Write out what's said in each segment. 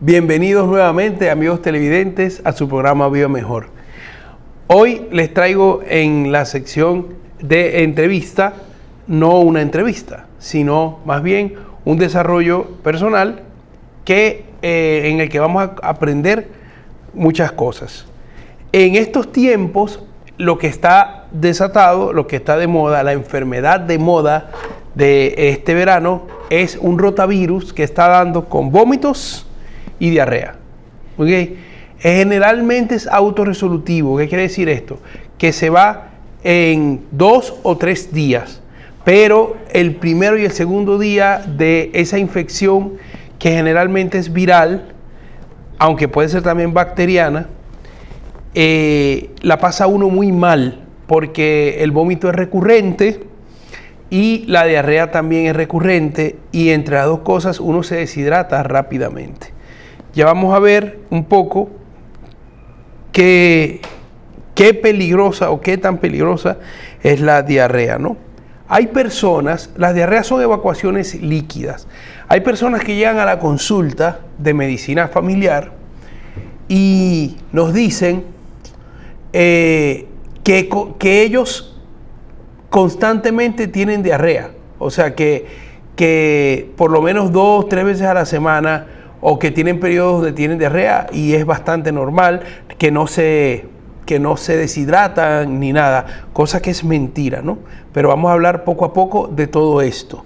Bienvenidos nuevamente, amigos televidentes, a su programa Viva Mejor. Hoy les traigo en la sección de entrevista, no una entrevista, sino más bien un desarrollo personal en el que vamos a aprender muchas cosas. En estos tiempos, lo que está desatado, lo que está de moda, la enfermedad de moda de este verano es un rotavirus que está dando con vómitos y diarrea. ¿Okay? Generalmente es autorresolutivo. ¿Qué quiere decir esto? Que se va en 2 o 3 días, pero el primero y el segundo día de esa infección, que generalmente es viral, aunque puede ser también bacteriana, la pasa uno muy mal, porque el vómito es recurrente y la diarrea también es recurrente, y entre las dos cosas uno se deshidrata rápidamente. Ya vamos a ver un poco qué peligrosa o qué tan peligrosa es la diarrea, ¿no? Hay personas, las diarreas son evacuaciones líquidas. Hay personas que llegan a la consulta de medicina familiar y nos dicen que ellos constantemente tienen diarrea. O sea, que por lo menos 2 o 3 veces a la semana, o que tienen periodos donde tienen diarrea, y es bastante normal, que no se deshidratan ni nada, cosa que es mentira, ¿no? Pero vamos a hablar poco a poco de todo esto.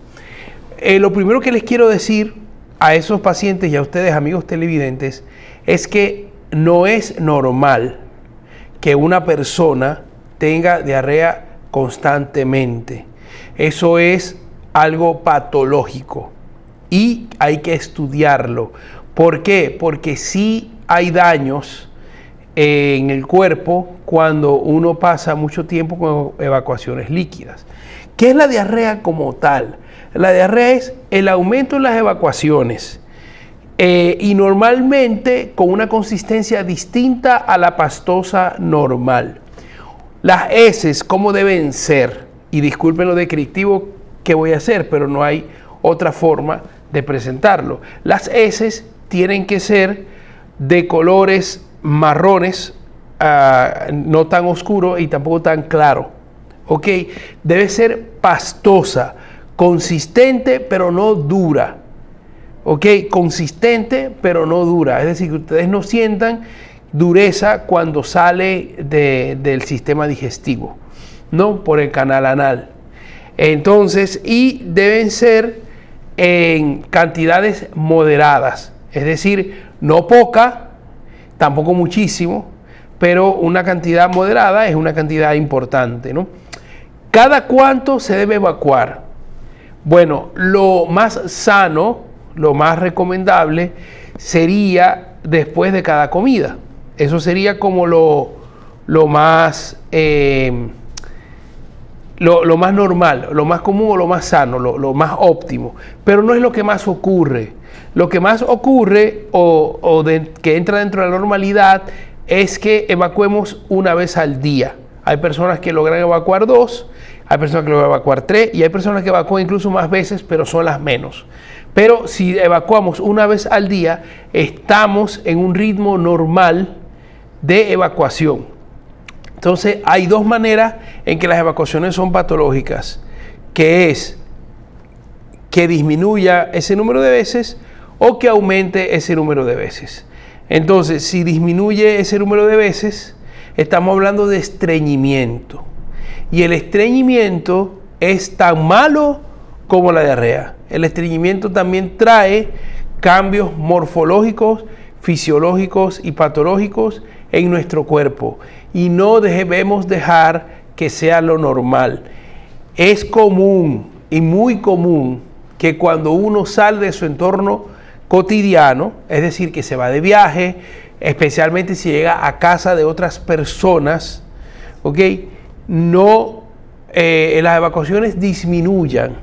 Lo primero que les quiero decir a esos pacientes y a ustedes, amigos televidentes, es que no es normal que una persona tenga diarrea constantemente. Eso es algo patológico y hay que estudiarlo. ¿Por qué? Porque sí hay daños en el cuerpo cuando uno pasa mucho tiempo con evacuaciones líquidas. ¿Qué es la diarrea como tal? La diarrea es el aumento en las evacuaciones y normalmente con una consistencia distinta a la pastosa normal. Las heces, ¿cómo deben ser? Y disculpen lo descriptivo que voy a hacer, pero no hay otra forma de presentarlo. Las heces tienen que ser de colores marrones, no tan oscuro y tampoco tan claro. ¿Ok? Debe ser pastosa, consistente pero no dura. ¿Ok? Consistente pero no dura. Es decir, que ustedes no sientan dureza cuando sale del sistema digestivo, ¿no? Por el canal anal. Entonces, y deben ser en cantidades moderadas. Es decir, no poca, tampoco muchísimo, pero una cantidad moderada es una cantidad importante, ¿no? ¿Cada cuánto se debe evacuar? Bueno, lo más sano, lo más recomendable sería después de cada comida. Eso sería como lo más lo más normal, lo más común o lo más sano, lo más óptimo. Pero no es lo que más ocurre. Lo que más ocurre que entra dentro de la normalidad es que evacuemos una vez al día. Hay personas que logran evacuar 2, hay personas que logran evacuar 3 y hay personas que evacúan incluso más veces, pero son las menos. Pero si evacuamos una vez al día, estamos en un ritmo normal de evacuación. Entonces, hay 2 maneras en que las evacuaciones son patológicas, que es que disminuya ese número de veces o que aumente ese número de veces. Entonces, si disminuye ese número de veces, estamos hablando de estreñimiento. Y el estreñimiento es tan malo como la diarrea. El estreñimiento también trae cambios morfológicos, fisiológicos y patológicos en nuestro cuerpo, y no debemos dejar que sea lo normal. Es común y muy común que cuando uno sale de su entorno cotidiano, es decir, que se va de viaje, especialmente si llega a casa de otras personas, ¿ok? Las evacuaciones disminuyan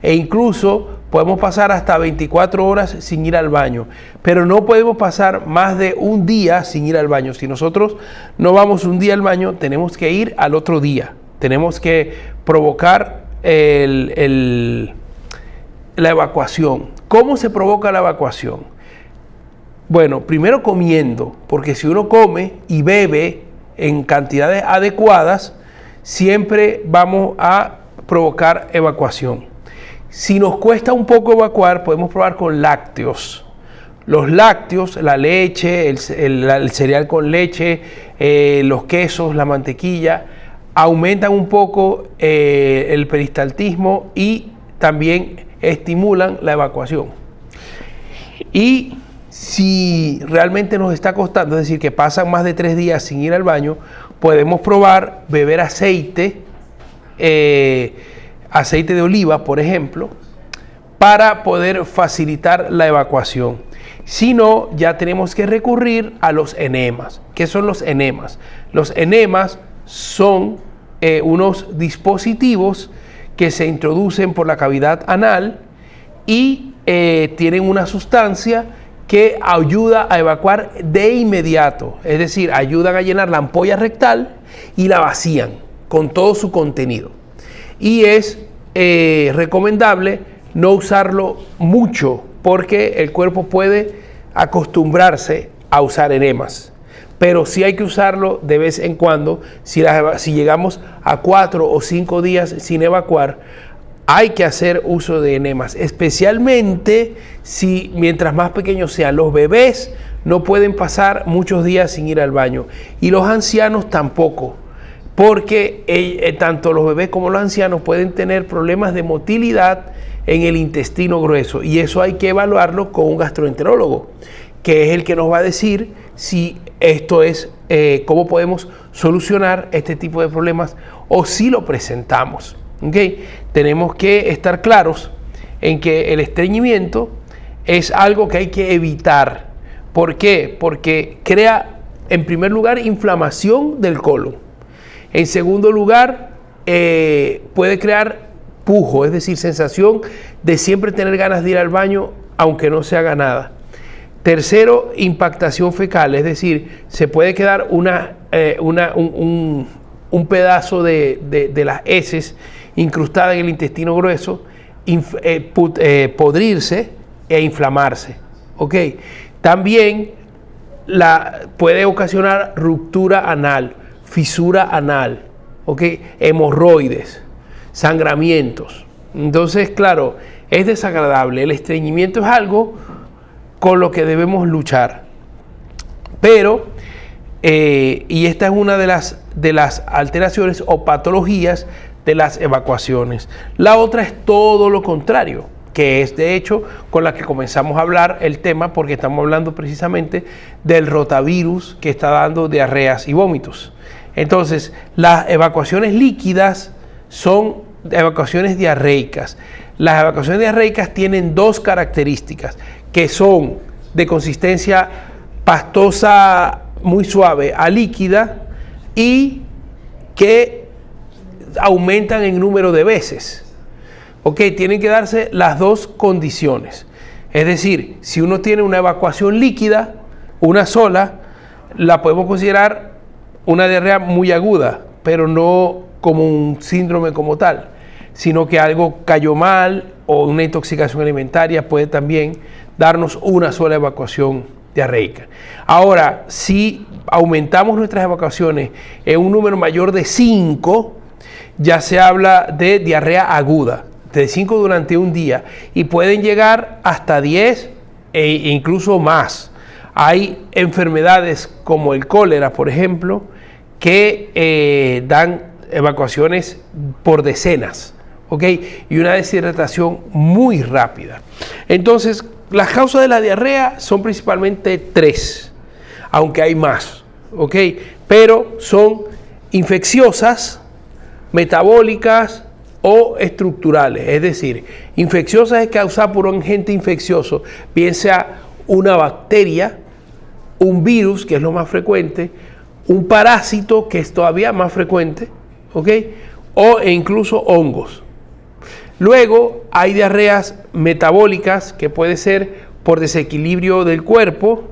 e incluso podemos pasar hasta 24 horas sin ir al baño, pero no podemos pasar más de un día sin ir al baño. Si nosotros no vamos un día al baño, tenemos que ir al otro día. Tenemos que provocar la evacuación. ¿Cómo se provoca la evacuación? Bueno, primero comiendo, porque si uno come y bebe en cantidades adecuadas, siempre vamos a provocar evacuación. Si nos cuesta un poco evacuar, podemos probar con lácteos. Los lácteos, la leche, el cereal con leche, los quesos, la mantequilla, aumentan un poco el peristaltismo y también estimulan la evacuación. Y si realmente nos está costando, es decir, que pasan más de 3 días sin ir al baño, podemos probar beber aceite, aceite de oliva, por ejemplo, para poder facilitar la evacuación. Si no, ya tenemos que recurrir a los enemas. ¿Qué son los enemas? Los enemas son unos dispositivos que se introducen por la cavidad anal y tienen una sustancia que ayuda a evacuar de inmediato. Es decir, ayudan a llenar la ampolla rectal y la vacían con todo su contenido. Y es recomendable no usarlo mucho porque el cuerpo puede acostumbrarse a usar enemas. Pero sí hay que usarlo de vez en cuando. Si llegamos a 4 o 5 días sin evacuar, hay que hacer uso de enemas, especialmente si mientras más pequeños sean. Los bebés no pueden pasar muchos días sin ir al baño y los ancianos tampoco, porque tanto los bebés como los ancianos pueden tener problemas de motilidad en el intestino grueso y eso hay que evaluarlo con un gastroenterólogo, que es el que nos va a decir si esto es, cómo podemos solucionar este tipo de problemas o si lo presentamos. ¿Okay? Tenemos que estar claros en que el estreñimiento es algo que hay que evitar. ¿Por qué? Porque crea, en primer lugar, inflamación del colon. En segundo lugar, puede crear pujo, es decir, sensación de siempre tener ganas de ir al baño aunque no se haga nada. Tercero, impactación fecal, es decir, se puede quedar un pedazo de las heces incrustada en el intestino grueso, podrirse e inflamarse. ¿Okay? También puede ocasionar ruptura anal, fisura anal, ¿okay? Hemorroides, sangramientos. Entonces, claro, es desagradable. El estreñimiento es algo con lo que debemos luchar. Pero, y esta es una de las alteraciones o patologías de las evacuaciones. La otra es todo lo contrario, que es de hecho con la que comenzamos a hablar el tema, porque estamos hablando precisamente del rotavirus que está dando diarreas y vómitos. Entonces, las evacuaciones líquidas son evacuaciones diarreicas. Las evacuaciones diarreicas tienen 2 características, que son de consistencia pastosa muy suave a líquida y que aumentan en número de veces. Ok, tienen que darse las 2 condiciones. Es decir, si uno tiene una evacuación líquida, una sola, la podemos considerar una diarrea muy aguda, pero no como un síndrome como tal, sino que algo cayó mal o una intoxicación alimentaria puede también darnos una sola evacuación diarreica. Ahora, si aumentamos nuestras evacuaciones en un número mayor de 5, ya se habla de diarrea aguda, de 5 durante un día, y pueden llegar hasta 10 e incluso más. Hay enfermedades como el cólera, por ejemplo, que dan evacuaciones por decenas, ¿ok? Y una deshidratación muy rápida. Entonces, las causas de la diarrea son principalmente 3, aunque hay más, ¿ok? Pero son infecciosas, metabólicas o estructurales. Es decir, infecciosas es causada por un agente infeccioso, bien sea una bacteria, un virus, que es lo más frecuente, un parásito, que es todavía más frecuente, ¿ok? E incluso hongos. Luego hay diarreas metabólicas, que puede ser por desequilibrio del cuerpo,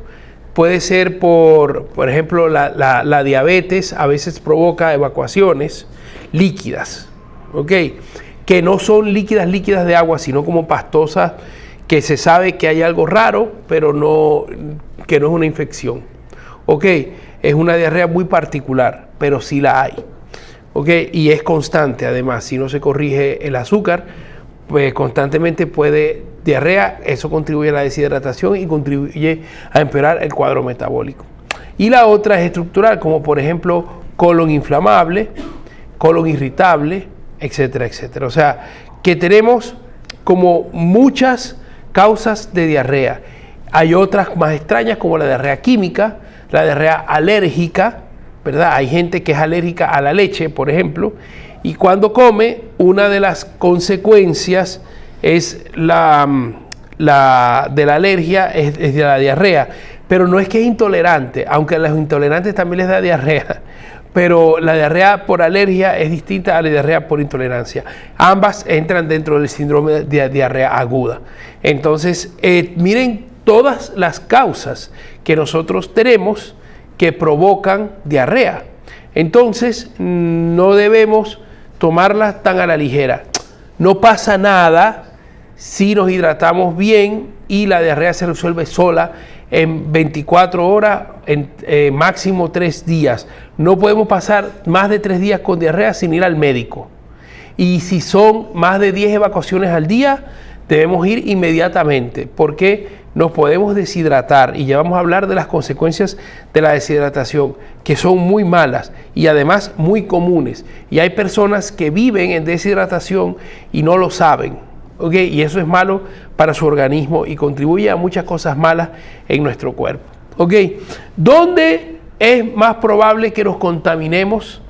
puede ser por ejemplo, la diabetes a veces provoca evacuaciones líquidas, ¿ok? Que no son líquidas de agua, sino como pastosas, que se sabe que hay algo raro, pero que no es una infección. ¿Ok? Es una diarrea muy particular, pero sí la hay. ¿Ok? Y es constante, además. Si no se corrige el azúcar, pues constantemente puede diarrea. Eso contribuye a la deshidratación y contribuye a empeorar el cuadro metabólico. Y la otra es estructural, como por ejemplo colon inflamable, colon irritable, etcétera, etcétera. O sea, que tenemos como muchas causas de diarrea. Hay otras más extrañas como la diarrea química, la diarrea alérgica, ¿verdad? Hay gente que es alérgica a la leche, por ejemplo, y cuando come, una de las consecuencias es de la alergia, es de la diarrea. Pero no es que es intolerante, aunque a los intolerantes también les da diarrea. Pero la diarrea por alergia es distinta a la diarrea por intolerancia. Ambas entran dentro del síndrome de diarrea aguda. Entonces, miren todas las causas que nosotros tenemos que provocan diarrea. Entonces, no debemos tomarlas tan a la ligera. No pasa nada si nos hidratamos bien y la diarrea se resuelve sola en 24 horas, en máximo 3 días. No podemos pasar más de 3 días con diarrea sin ir al médico. Y si son más de 10 evacuaciones al día, debemos ir inmediatamente, porque nos podemos deshidratar. Y ya vamos a hablar de las consecuencias de la deshidratación, que son muy malas y además muy comunes. Y hay personas que viven en deshidratación y no lo saben. ¿Okay? Y eso es malo para su organismo y contribuye a muchas cosas malas en nuestro cuerpo. ¿Okay? ¿Dónde es más probable que nos contaminemos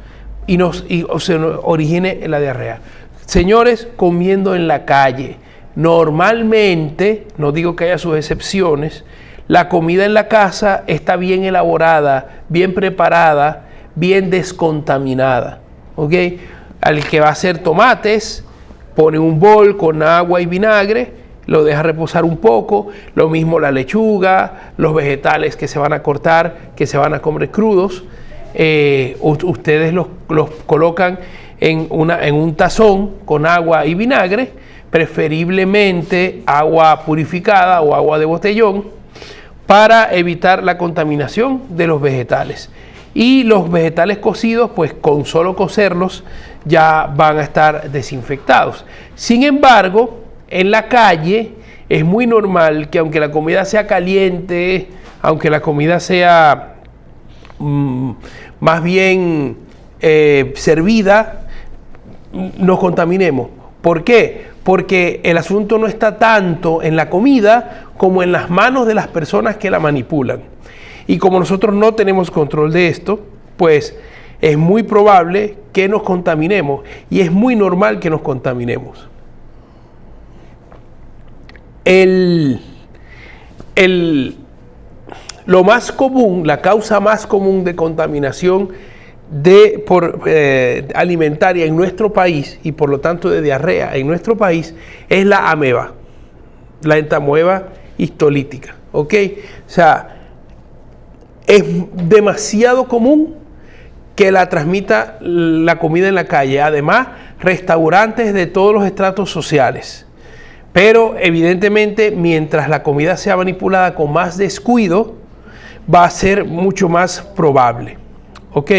o se nos origine la diarrea? Señores, comiendo en la calle. Normalmente, no digo que haya sus excepciones, la comida en la casa está bien elaborada, bien preparada, bien descontaminada. ¿Okay? Al que va a hacer tomates, pone un bol con agua y vinagre, lo deja reposar un poco, lo mismo la lechuga, los vegetales que se van a cortar, que se van a comer crudos, ustedes los colocan en un tazón con agua y vinagre, preferiblemente agua purificada o agua de botellón, para evitar la contaminación de los vegetales. Y los vegetales cocidos, pues con solo cocerlos ya van a estar desinfectados. Sin embargo, en la calle es muy normal que aunque la comida sea caliente, aunque la comida sea más bien servida, nos contaminemos. ¿Por qué? Porque el asunto no está tanto en la comida como en las manos de las personas que la manipulan. Y como nosotros no tenemos control de esto, pues es muy probable que nos contaminemos y es muy normal que nos contaminemos. Lo más común, la causa más común de contaminación alimentaria en nuestro país y por lo tanto de diarrea en nuestro país es la ameba, la entamoeba histolítica. ¿Ok? O sea, es demasiado común que la transmita la comida en la calle. Además, restaurantes de todos los estratos sociales. Pero evidentemente, mientras la comida sea manipulada con más descuido, va a ser mucho más probable. ¿Ok?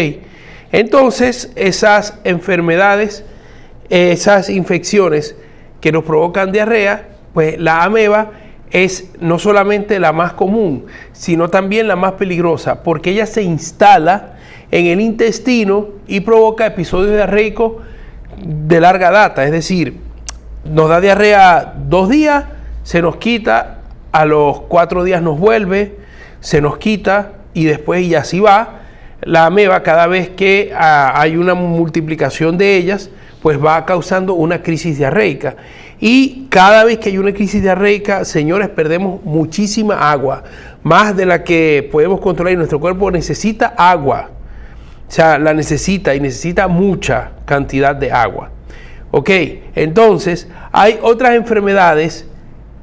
Entonces, esas enfermedades, esas infecciones que nos provocan diarrea, pues la ameba es no solamente la más común, sino también la más peligrosa, porque ella se instala en el intestino y provoca episodios diarreicos de larga data. Es decir, nos da diarrea 2 días, se nos quita, a los 4 días nos vuelve, se nos quita y después y así va. La ameba, cada vez que hay una multiplicación de ellas, pues va causando una crisis diarreica. Y cada vez que hay una crisis diarreica, señores, perdemos muchísima agua, más de la que podemos controlar, y nuestro cuerpo necesita agua. O sea, la necesita y necesita mucha cantidad de agua. Ok, entonces hay otras enfermedades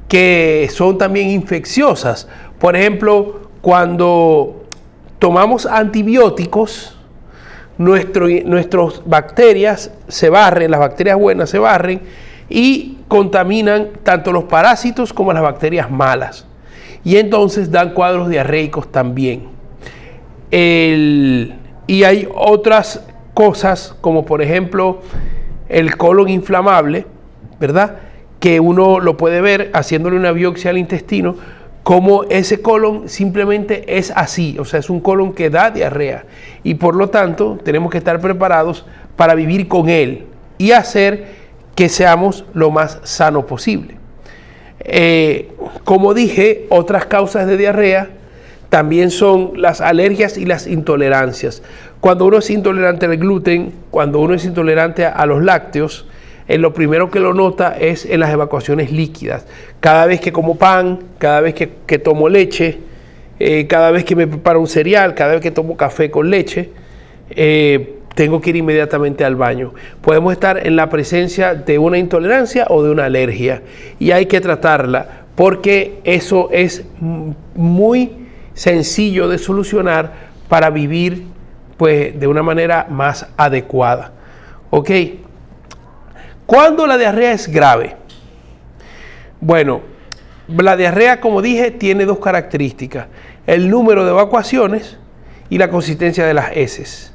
que son también infecciosas. Por ejemplo, cuando tomamos antibióticos, nuestras bacterias se barren, las bacterias buenas se barren, y contaminan tanto los parásitos como las bacterias malas. Y entonces dan cuadros diarreicos también. Y hay otras cosas, como por ejemplo el colon inflamable, ¿verdad? Que uno lo puede ver haciéndole una biopsia al intestino, como ese colon simplemente es así, o sea, es un colon que da diarrea. Y por lo tanto, tenemos que estar preparados para vivir con él y hacer que seamos lo más sano posible. Como dije, otras causas de diarrea también son las alergias y las intolerancias. Cuando uno es intolerante al gluten, cuando uno es intolerante a los lácteos, lo primero que lo nota es en las evacuaciones líquidas. Cada vez que como pan, cada vez que tomo leche, cada vez que me preparo un cereal, cada vez que tomo café con leche, tengo que ir inmediatamente al baño. Podemos estar en la presencia de una intolerancia o de una alergia y hay que tratarla porque eso es muy sencillo de solucionar para vivir pues, de una manera más adecuada. ¿Ok? ¿Cuándo la diarrea es grave? Bueno, la diarrea, como dije, tiene dos características: el número de evacuaciones y la consistencia de las heces.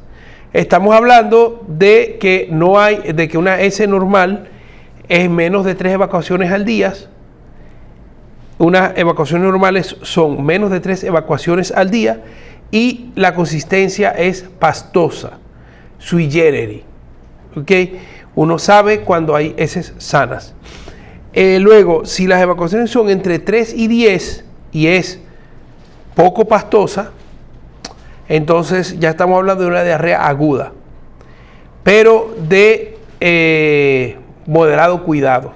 Estamos hablando de que una heces normal es menos de 3 evacuaciones al día. Unas evacuaciones normales son menos de 3 evacuaciones al día y la consistencia es pastosa, sui generis. ¿Ok? Uno sabe cuando hay heces sanas. Luego, si las evacuaciones son entre 3 y 10 y es poco pastosa, entonces ya estamos hablando de una diarrea aguda, pero de moderado cuidado.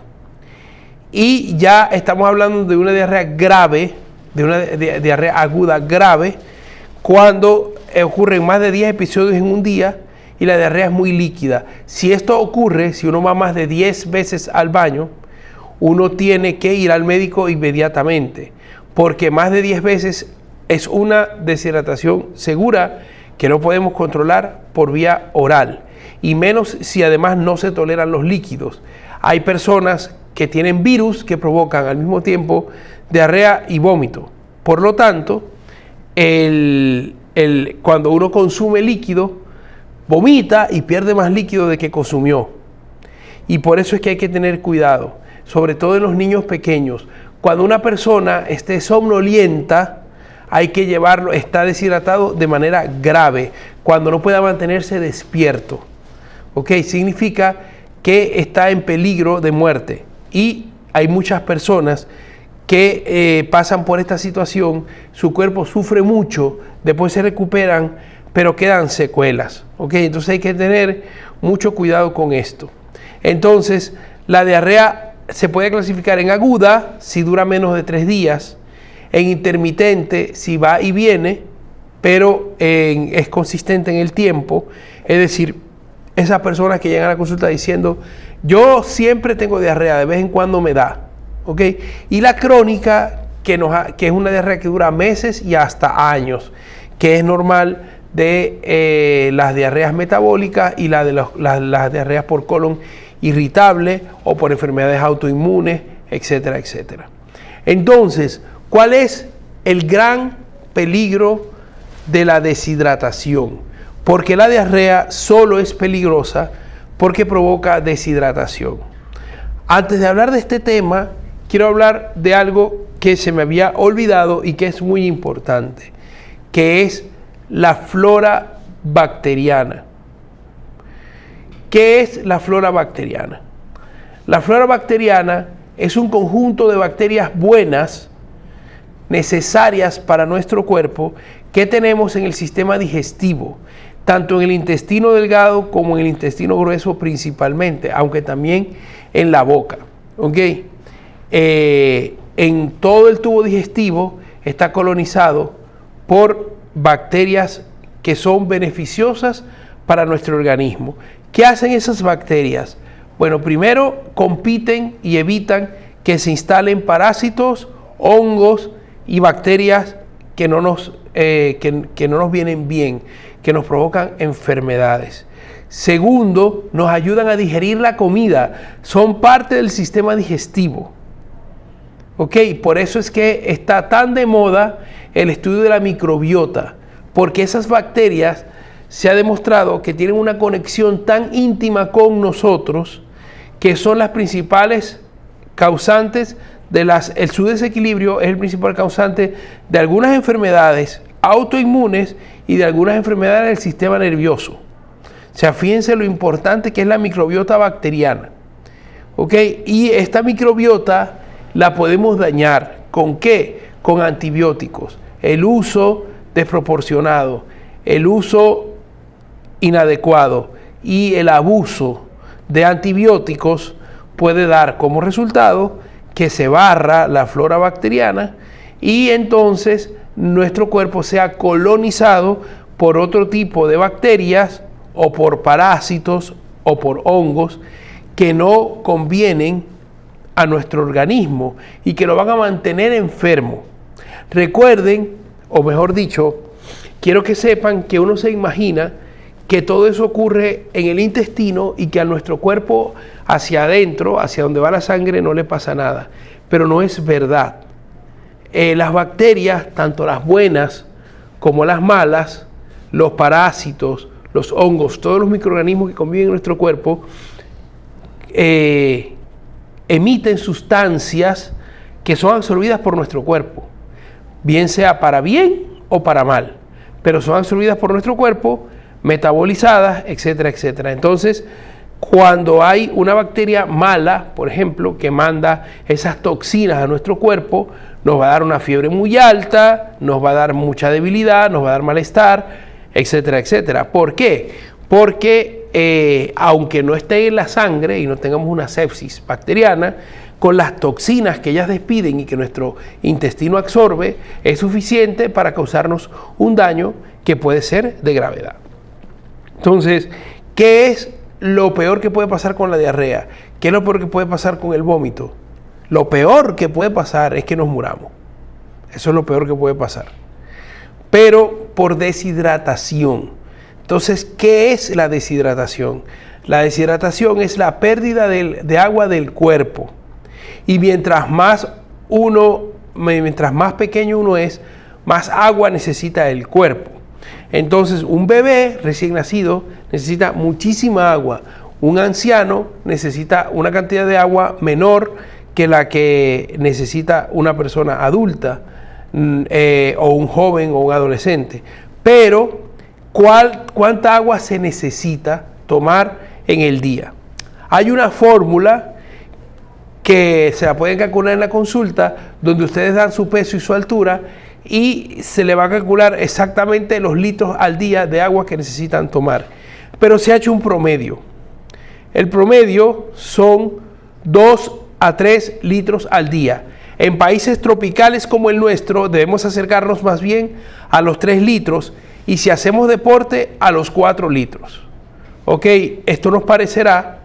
Y ya estamos hablando de una diarrea grave, de una diarrea aguda grave, cuando ocurren más de 10 episodios en un día y la diarrea es muy líquida. Si esto ocurre, si uno va más de 10 veces al baño, uno tiene que ir al médico inmediatamente, porque más de 10 veces es una deshidratación segura que no podemos controlar por vía oral, y menos si además no se toleran los líquidos. Hay personas que tienen virus que provocan al mismo tiempo diarrea y vómito. Por lo tanto, cuando uno consume líquido, vomita y pierde más líquido de que consumió. Y por eso es que hay que tener cuidado, sobre todo en los niños pequeños. Cuando una persona esté somnolienta, hay que llevarlo, está deshidratado de manera grave, cuando no pueda mantenerse despierto. ¿Ok? Significa que está en peligro de muerte. Y hay muchas personas que pasan por esta situación, su cuerpo sufre mucho, después se recuperan, pero quedan secuelas. ¿Ok? Entonces hay que tener mucho cuidado con esto. Entonces, la diarrea se puede clasificar en aguda si dura menos de 3 días, en intermitente si va y viene, pero es consistente en el tiempo. Es decir, esas personas que llegan a la consulta diciendo, yo siempre tengo diarrea, de vez en cuando me da. ¿Ok? Y la crónica, que es una diarrea que dura meses y hasta años, que es normal de las diarreas metabólicas y las diarreas por colon irritable o por enfermedades autoinmunes, etcétera, etcétera. Entonces, ¿cuál es el gran peligro de la deshidratación? Porque la diarrea solo es peligrosa porque provoca deshidratación. Antes de hablar de este tema, quiero hablar de algo que se me había olvidado y que es muy importante, que es la flora bacteriana. ¿Qué es la flora bacteriana? La flora bacteriana es un conjunto de bacterias buenas, necesarias para nuestro cuerpo, que tenemos en el sistema digestivo, tanto en el intestino delgado como en el intestino grueso principalmente, aunque también en la boca. ¿Ok? En todo el tubo digestivo está colonizado por bacterias que son beneficiosas para nuestro organismo. ¿Qué hacen esas bacterias? Bueno, primero compiten y evitan que se instalen parásitos, hongos y bacterias que no nos vienen bien, que nos provocan enfermedades. Segundo, nos ayudan a digerir la comida. Son parte del sistema digestivo. ¿Ok? Por eso es que está tan de moda el estudio de la microbiota. Porque esas bacterias se ha demostrado que tienen una conexión tan íntima con nosotros que son las principales causantes de su desequilibrio es el principal causante de algunas enfermedades autoinmunes y de algunas enfermedades del sistema nervioso. O sea, fíjense lo importante que es la microbiota bacteriana. ¿Ok? Y esta microbiota la podemos dañar. ¿Con qué? Con antibióticos. El uso desproporcionado, el uso inadecuado y el abuso de antibióticos puede dar como resultado que se barra la flora bacteriana y entonces nuestro cuerpo sea colonizado por otro tipo de bacterias o por parásitos o por hongos que no convienen a nuestro organismo y que lo van a mantener enfermo. Recuerden, o mejor dicho, quiero que sepan que uno se imagina que todo eso ocurre en el intestino y que a nuestro cuerpo hacia adentro, hacia donde va la sangre, no le pasa nada. Pero no es verdad. Las bacterias, tanto las buenas como las malas, los parásitos, los hongos, todos los microorganismos que conviven en nuestro cuerpo, emiten sustancias que son absorbidas por nuestro cuerpo, bien sea para bien o para mal, pero son absorbidas por nuestro cuerpo, metabolizadas, etcétera, etcétera. Entonces, cuando hay una bacteria mala, por ejemplo, que manda esas toxinas a nuestro cuerpo, nos va a dar una fiebre muy alta, nos va a dar mucha debilidad, nos va a dar malestar, etcétera, etcétera. ¿Por qué? Porque aunque no esté en la sangre y no tengamos una sepsis bacteriana, con las toxinas que ellas despiden y que nuestro intestino absorbe, es suficiente para causarnos un daño que puede ser de gravedad. Entonces, ¿qué es lo peor que puede pasar con la diarrea? ¿Qué es lo peor que puede pasar con el vómito? Lo peor que puede pasar es que nos muramos. Eso es lo peor que puede pasar. Pero por deshidratación. Entonces, ¿qué es la deshidratación? La deshidratación es la pérdida de agua del cuerpo. Y mientras más pequeño uno es, más agua necesita el cuerpo. Entonces, un bebé recién nacido necesita muchísima agua. Un anciano necesita una cantidad de agua menor que la que necesita una persona adulta, o un joven o un adolescente. Pero, ¿cuánta agua se necesita tomar en el día? Hay una fórmula que se la pueden calcular en la consulta, donde ustedes dan su peso y su altura, y se le va a calcular exactamente los litros al día de agua que necesitan tomar. Pero se ha hecho un promedio. El promedio son 2 a 3 litros al día. En países tropicales como el nuestro debemos acercarnos más bien a los 3 litros y si hacemos deporte a los 4 litros. Ok, esto nos parecerá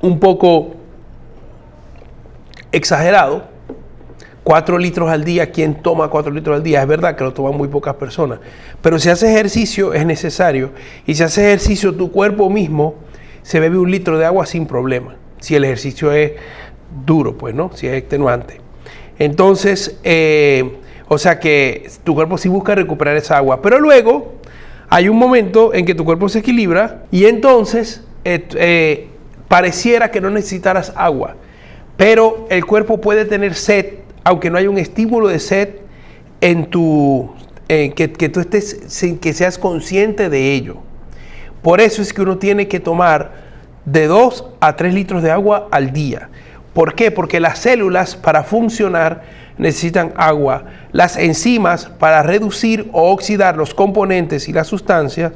un poco exagerado. 4 litros al día, ¿quién toma 4 litros al día? Es verdad que lo toman muy pocas personas, pero si haces ejercicio es necesario, y si haces ejercicio tu cuerpo mismo se bebe 1 litro de agua sin problema, si el ejercicio es duro, pues, ¿no? Si es extenuante. Entonces, o sea que tu cuerpo sí busca recuperar esa agua, pero luego hay un momento en que tu cuerpo se equilibra y entonces pareciera que no necesitaras agua, pero el cuerpo puede tener sed, aunque no haya un estímulo de sed en que tú estés, sin que seas consciente de ello. Por eso es que uno tiene que tomar de 2 a 3 litros de agua al día. ¿Por qué? Porque las células para funcionar necesitan agua. Las enzimas para reducir o oxidar los componentes y las sustancias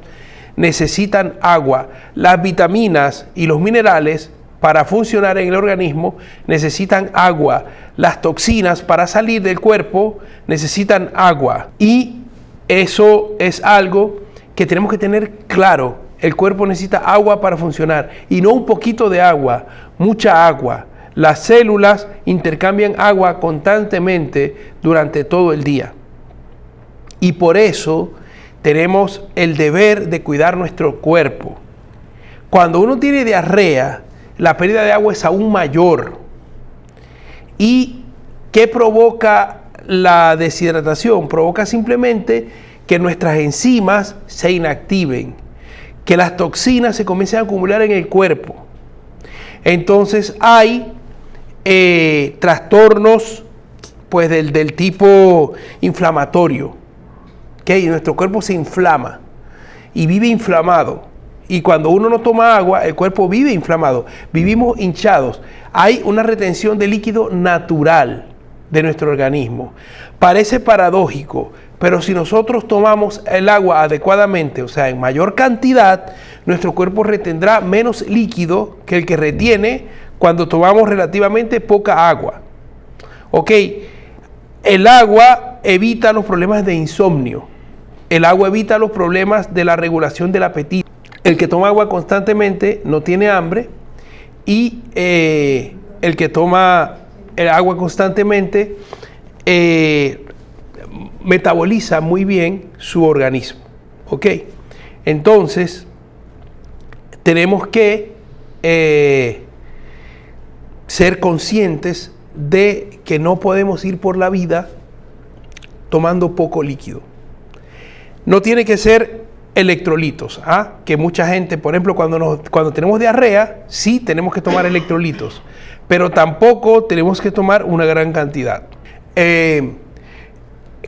necesitan agua. Las vitaminas y los minerales para funcionar en el organismo necesitan agua. Las toxinas para salir del cuerpo necesitan agua. Y eso es algo que tenemos que tener claro. El cuerpo necesita agua para funcionar y no un poquito de agua, mucha agua. Las células intercambian agua constantemente durante todo el día. Y por eso tenemos el deber de cuidar nuestro cuerpo. Cuando uno tiene diarrea, la pérdida de agua es aún mayor. ¿Y qué provoca la deshidratación? Provoca simplemente que nuestras enzimas se inactiven, que las toxinas se comiencen a acumular en el cuerpo. Entonces hay trastornos pues del tipo inflamatorio, que nuestro cuerpo se inflama y vive inflamado. Y cuando uno no toma agua, el cuerpo vive inflamado, vivimos hinchados. Hay una retención de líquido natural de nuestro organismo. Parece paradójico, pero si nosotros tomamos el agua adecuadamente, o sea, en mayor cantidad, nuestro cuerpo retendrá menos líquido que el que retiene cuando tomamos relativamente poca agua. Ok, el agua evita los problemas de insomnio. El agua evita los problemas de la regulación del apetito. El que toma agua constantemente no tiene hambre y el que toma el agua constantemente metaboliza muy bien su organismo. ¿Ok? Entonces, tenemos que ser conscientes de que no podemos ir por la vida tomando poco líquido. No tiene que ser electrolitos, que mucha gente, por ejemplo, cuando tenemos diarrea, sí tenemos que tomar electrolitos, pero tampoco tenemos que tomar una gran cantidad.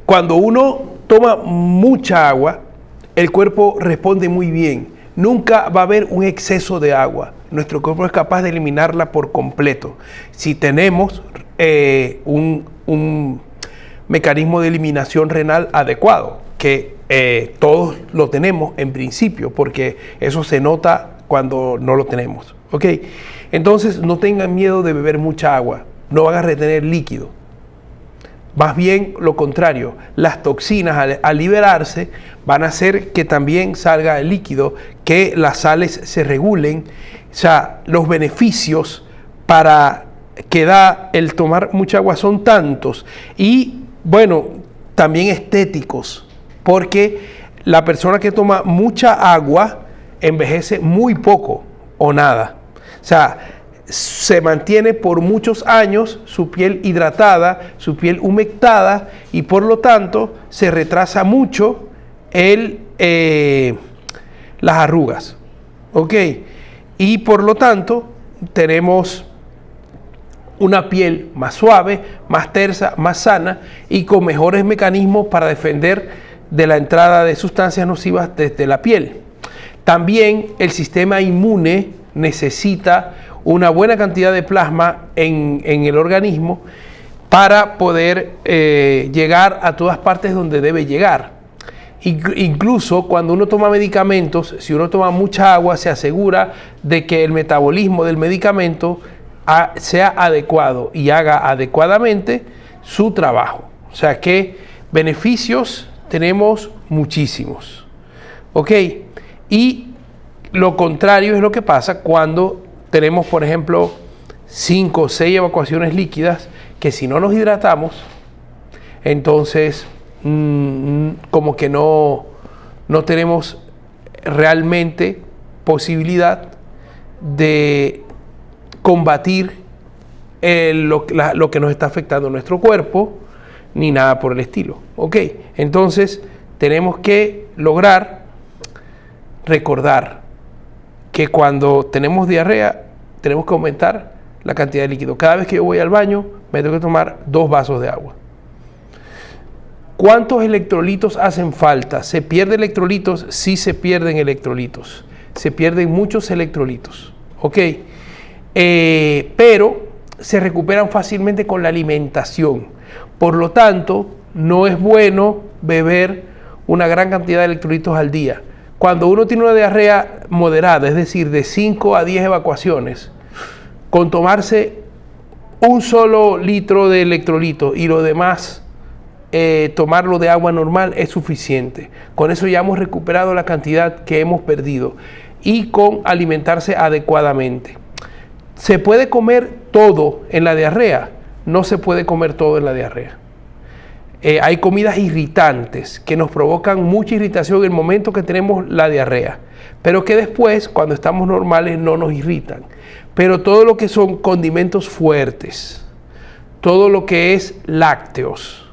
Cuando uno toma mucha agua, el cuerpo responde muy bien. Nunca va a haber un exceso de agua. Nuestro cuerpo es capaz de eliminarla por completo. Si tenemos un mecanismo de eliminación renal adecuado, que todos lo tenemos en principio, porque eso se nota cuando no lo tenemos. ¿Ok? Entonces no tengan miedo de beber mucha agua, no van a retener líquido. Más bien lo contrario, las toxinas al liberarse van a hacer que también salga el líquido, que las sales se regulen. O sea, los beneficios para que da el tomar mucha agua son tantos y, bueno, también estéticos, porque la persona que toma mucha agua envejece muy poco o nada. O sea, se mantiene por muchos años su piel hidratada, su piel humectada y por lo tanto se retrasa mucho las arrugas. ¿Ok? Y por lo tanto tenemos una piel más suave, más tersa, más sana y con mejores mecanismos para defender de la entrada de sustancias nocivas desde la piel. También el sistema inmune necesita una buena cantidad de plasma en el organismo para poder llegar a todas partes donde debe llegar. Incluso cuando uno toma medicamentos, si uno toma mucha agua, se asegura de que el metabolismo del medicamento sea adecuado y haga adecuadamente su trabajo. O sea que beneficios tenemos muchísimos. ¿Ok? Y lo contrario es lo que pasa cuando tenemos, por ejemplo, 5 o 6 evacuaciones líquidas, que si no nos hidratamos, entonces como que no tenemos realmente posibilidad de combatir lo que nos está afectando en nuestro cuerpo, ni nada por el estilo. ¿Ok? Entonces tenemos que lograr recordar que cuando tenemos diarrea tenemos que aumentar la cantidad de líquido. Cada vez que yo voy al baño me tengo que tomar 2 vasos de agua. ¿Cuántos electrolitos hacen falta? ¿Se pierden electrolitos? Sí, se pierden electrolitos. Se pierden muchos electrolitos. ¿Ok? Pero se recuperan fácilmente con la alimentación. Por lo tanto, no es bueno beber una gran cantidad de electrolitos al día. Cuando uno tiene una diarrea moderada, es decir, de 5 a 10 evacuaciones, con tomarse un solo litro de electrolito y lo demás tomarlo de agua normal es suficiente. Con eso ya hemos recuperado la cantidad que hemos perdido y con alimentarse adecuadamente. ¿Se puede comer todo en la diarrea? No se puede comer todo en la diarrea. Hay comidas irritantes que nos provocan mucha irritación en el momento que tenemos la diarrea. pero que después, cuando estamos normales, no nos irritan. Pero todo lo que son condimentos fuertes, todo lo que es lácteos,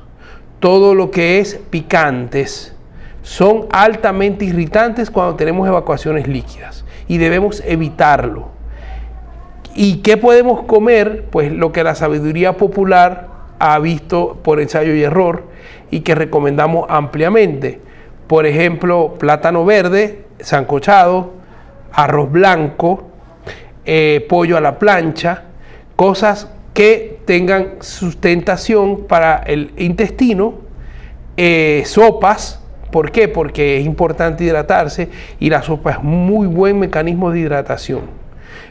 todo lo que es picantes, son altamente irritantes cuando tenemos evacuaciones líquidas y debemos evitarlo. ¿Y qué podemos comer? Pues lo que la sabiduría popular ha visto por ensayo y error y que recomendamos ampliamente. Por ejemplo, plátano verde, sancochado, arroz blanco, pollo a la plancha, cosas que tengan sustentación para el intestino, sopas. ¿Por qué? Porque es importante hidratarse y la sopa es muy buen mecanismo de hidratación.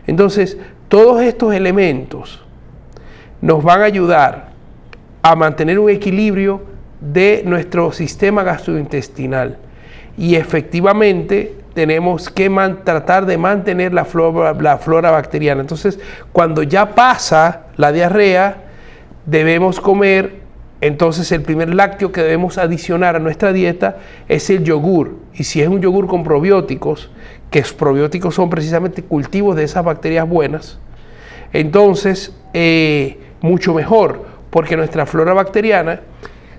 Entonces, todos estos elementos nos van a ayudar a mantener un equilibrio de nuestro sistema gastrointestinal y efectivamente tenemos que tratar de mantener la flora bacteriana. Entonces, cuando ya pasa la diarrea, debemos comer. Entonces el primer lácteo que debemos adicionar a nuestra dieta es el yogur. Y si es un yogur con probióticos, que los probióticos son precisamente cultivos de esas bacterias buenas, entonces mucho mejor, porque nuestra flora bacteriana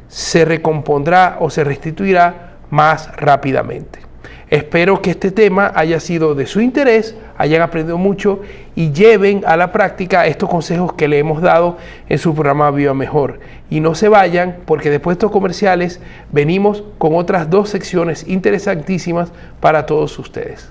se recompondrá o se restituirá más rápidamente. Espero que este tema haya sido de su interés, hayan aprendido mucho y lleven a la práctica estos consejos que le hemos dado en su programa Viva Mejor. Y no se vayan, porque después de estos comerciales venimos con otras 2 secciones interesantísimas para todos ustedes.